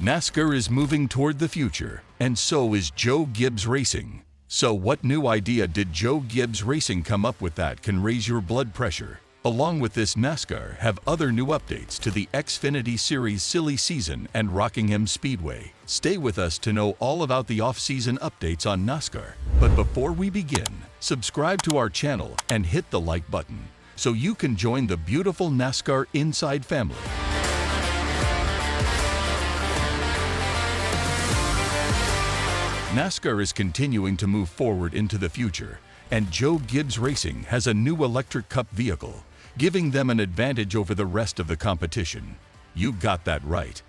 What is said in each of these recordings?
NASCAR is moving toward the future, and so is Joe Gibbs Racing. So what new idea did Joe Gibbs Racing come up with that can raise your blood pressure? Along with this, NASCAR have other new updates to the Xfinity Series silly season and Rockingham Speedway. Stay with us to know all about the off-season updates on NASCAR. But before we begin, subscribe to our channel and hit the like button so you can join the beautiful NASCAR Inside family. NASCAR is continuing to move forward into the future, and Joe Gibbs Racing has a new electric cup vehicle, giving them an advantage over the rest of the competition. You got that right.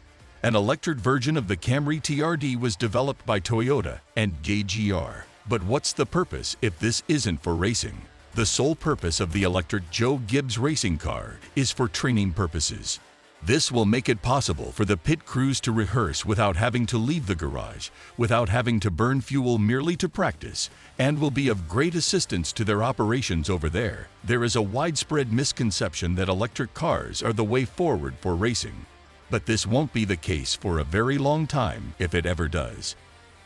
An electric version of the Camry TRD was developed by Toyota and JGR. But what's the purpose if this isn't for racing? The sole purpose of the electric Joe Gibbs racing car is for training purposes. This will make it possible for the pit crews to rehearse without having to leave the garage, without having to burn fuel merely to practice, and will be of great assistance to their operations over there. There is a widespread misconception that electric cars are the way forward for racing. But this won't be the case for a very long time if it ever does.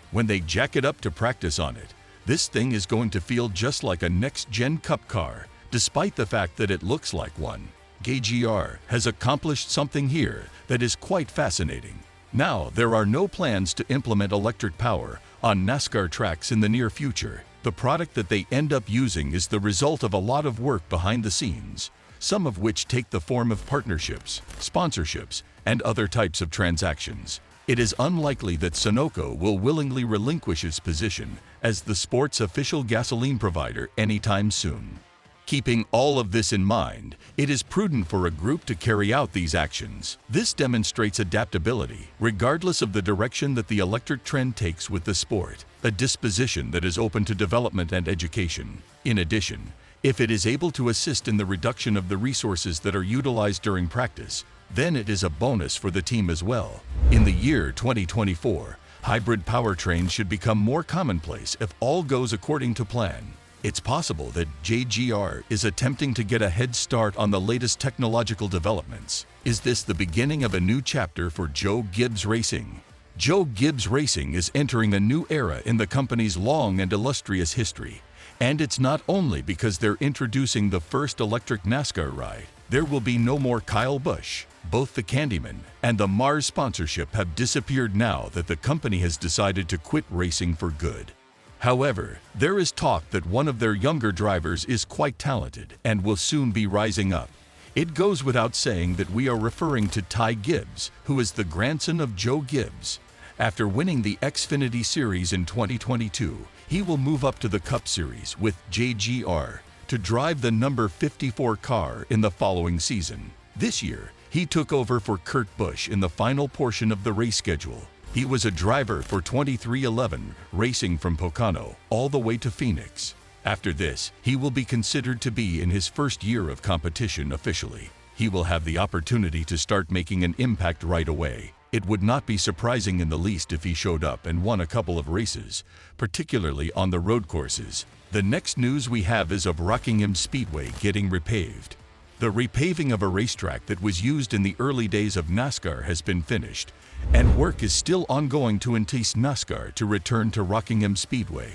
When they jack it up to practice on it, this thing is going to feel just like a next-gen cup car, despite the fact that it looks like one. JGR has accomplished something here that is quite fascinating. Now, there are no plans to implement electric power on NASCAR tracks in the near future. The product that they end up using is the result of a lot of work behind the scenes, some of which take the form of partnerships, sponsorships, and other types of transactions. It is unlikely that Sunoco will willingly relinquish its position as the sport's official gasoline provider anytime soon. Keeping all of this in mind, it is prudent for a group to carry out these actions. This demonstrates adaptability, regardless of the direction that the electric trend takes with the sport, a disposition that is open to development and education. In addition, if it is able to assist in the reduction of the resources that are utilized during practice, then it is a bonus for the team as well. In the year 2024, hybrid powertrains should become more commonplace if all goes according to plan. It's possible that JGR is attempting to get a head start on the latest technological developments. Is this the beginning of a new chapter for Joe Gibbs Racing? Joe Gibbs Racing is entering a new era in the company's long and illustrious history. And it's not only because they're introducing the first electric NASCAR ride. There will be no more Kyle Busch. Both the Candyman and the Mars sponsorship have disappeared now that the company has decided to quit racing for good. However, there is talk that one of their younger drivers is quite talented and will soon be rising up. It goes without saying that we are referring to Ty Gibbs, who is the grandson of Joe Gibbs. After winning the Xfinity Series in 2022, he will move up to the Cup Series with JGR to drive the number 54 car in the following season. This year, he took over for Kurt Busch in the final portion of the race schedule. He was a driver for 2311, racing from Pocono all the way to Phoenix. After this, he will be considered to be in his first year of competition officially. He will have the opportunity to start making an impact right away. It would not be surprising in the least if he showed up and won a couple of races, particularly on the road courses. The next news we have is of Rockingham Speedway getting repaved. The repaving of a racetrack that was used in the early days of NASCAR has been finished, and work is still ongoing to entice NASCAR to return to Rockingham Speedway.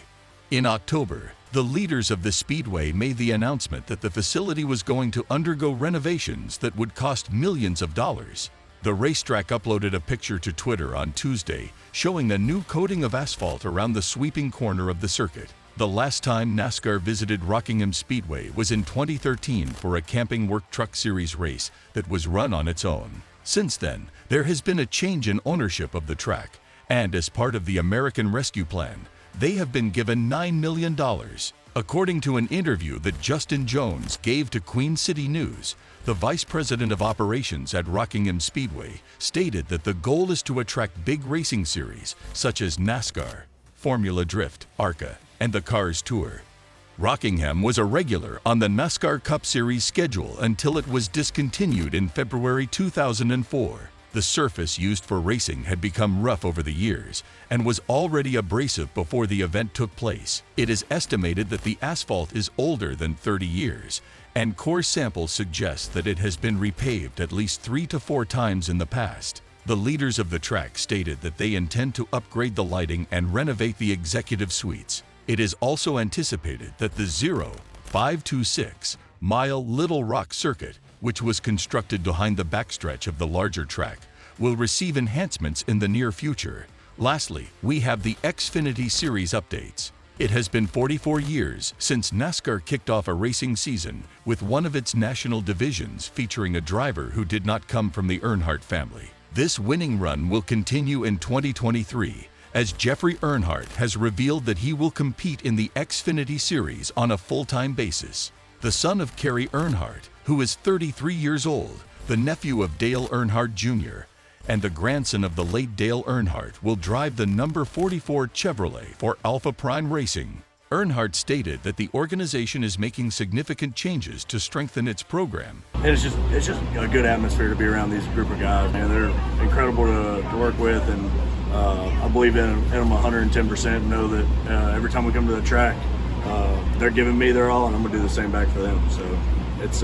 In October, the leaders of the Speedway made the announcement that the facility was going to undergo renovations that would cost millions of dollars. The racetrack uploaded a picture to Twitter on Tuesday showing a new coating of asphalt around the sweeping corner of the circuit. The last time NASCAR visited Rockingham Speedway was in 2013 for a Camping Work Truck Series race that was run on its own. Since then, there has been a change in ownership of the track, and as part of the American Rescue Plan, they have been given $9 million. According to an interview that Justin Jones gave to Queen City News, the vice president of operations at Rockingham Speedway stated that the goal is to attract big racing series such as NASCAR, Formula Drift, ARCA, and the Cars Tour. Rockingham was a regular on the NASCAR Cup Series schedule until it was discontinued in February 2004. The surface used for racing had become rough over the years and was already abrasive before the event took place. It is estimated that the asphalt is older than 30 years, and core samples suggest that it has been repaved at least 3 to 4 times in the past. The leaders of the track stated that they intend to upgrade the lighting and renovate the executive suites. It is also anticipated that the 526-mile Little Rock circuit, which was constructed behind the backstretch of the larger track, will receive enhancements in the near future. Lastly, we have the Xfinity Series updates. It has been 44 years since NASCAR kicked off a racing season with one of its national divisions featuring a driver who did not come from the Earnhardt family. This winning run will continue in 2023, as Jeffrey Earnhardt has revealed that he will compete in the Xfinity Series on a full-time basis. The son of Kerry Earnhardt, who is 33 years old, the nephew of Dale Earnhardt Jr., and the grandson of the late Dale Earnhardt, will drive the number 44 Chevrolet for Alpha Prime Racing. Earnhardt stated that the organization is making significant changes to strengthen its program. It's just a good atmosphere to be around these group of guys. Man, they're incredible to work with, and I believe in them 110%. And know that every time we come to the track, they're giving me their all, and I'm gonna do the same back for them. So it's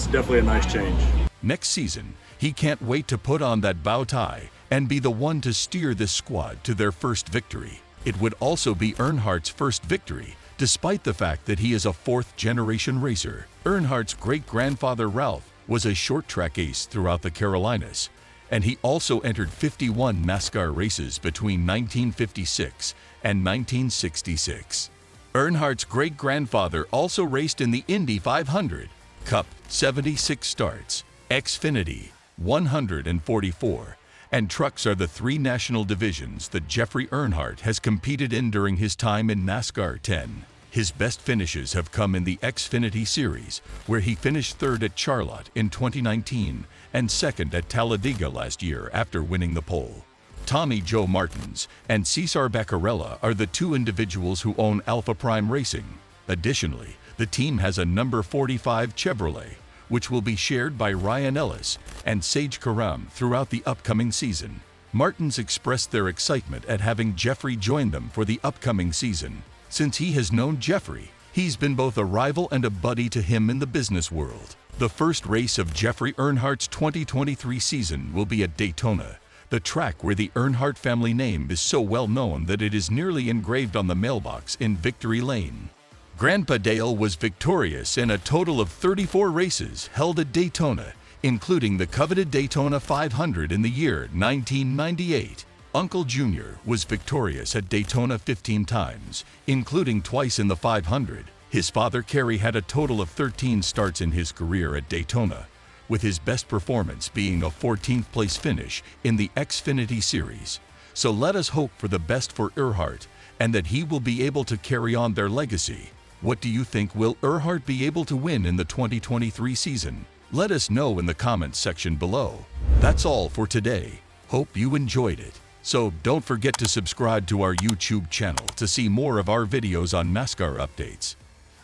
definitely a nice change. Next season, he can't wait to put on that bow tie and be the one to steer this squad to their first victory. It would also be Earnhardt's first victory, despite the fact that he is a fourth-generation racer. Earnhardt's great-grandfather Ralph was a short-track ace throughout the Carolinas, and he also entered 51 NASCAR races between 1956 and 1966. Earnhardt's great-grandfather also raced in the Indy 500, Cup 76 starts, Xfinity 144, and trucks are the three national divisions that Jeffrey Earnhardt has competed in during his time in NASCAR 10. His best finishes have come in the Xfinity Series, where he finished third at Charlotte in 2019 and second at Talladega last year after winning the pole. Tommy Joe Martins and Cesar Beccarella are the two individuals who own Alpha Prime Racing. Additionally, the team has a number 45 Chevrolet, which will be shared by Ryan Ellis and Sage Karam throughout the upcoming season. Martins expressed their excitement at having Jeffrey join them for the upcoming season. Since he has known Jeffrey, he's been both a rival and a buddy to him in the business world. The first race of Jeffrey Earnhardt's 2023 season will be at Daytona, the track where the Earnhardt family name is so well known that it is nearly engraved on the mailbox in Victory Lane. Grandpa Dale was victorious in a total of 34 races held at Daytona, including the coveted Daytona 500 in the year 1998. Uncle Jr. was victorious at Daytona 15 times, including twice in the 500. His father Kerry had a total of 13 starts in his career at Daytona, with his best performance being a 14th place finish in the Xfinity Series. So let us hope for the best for Earnhardt and that he will be able to carry on their legacy. What do you think? Will Earnhardt be able to win in the 2023 season? Let us know in the comments section below. That's all for today. Hope you enjoyed it. So don't forget to subscribe to our YouTube channel to see more of our videos on NASCAR updates.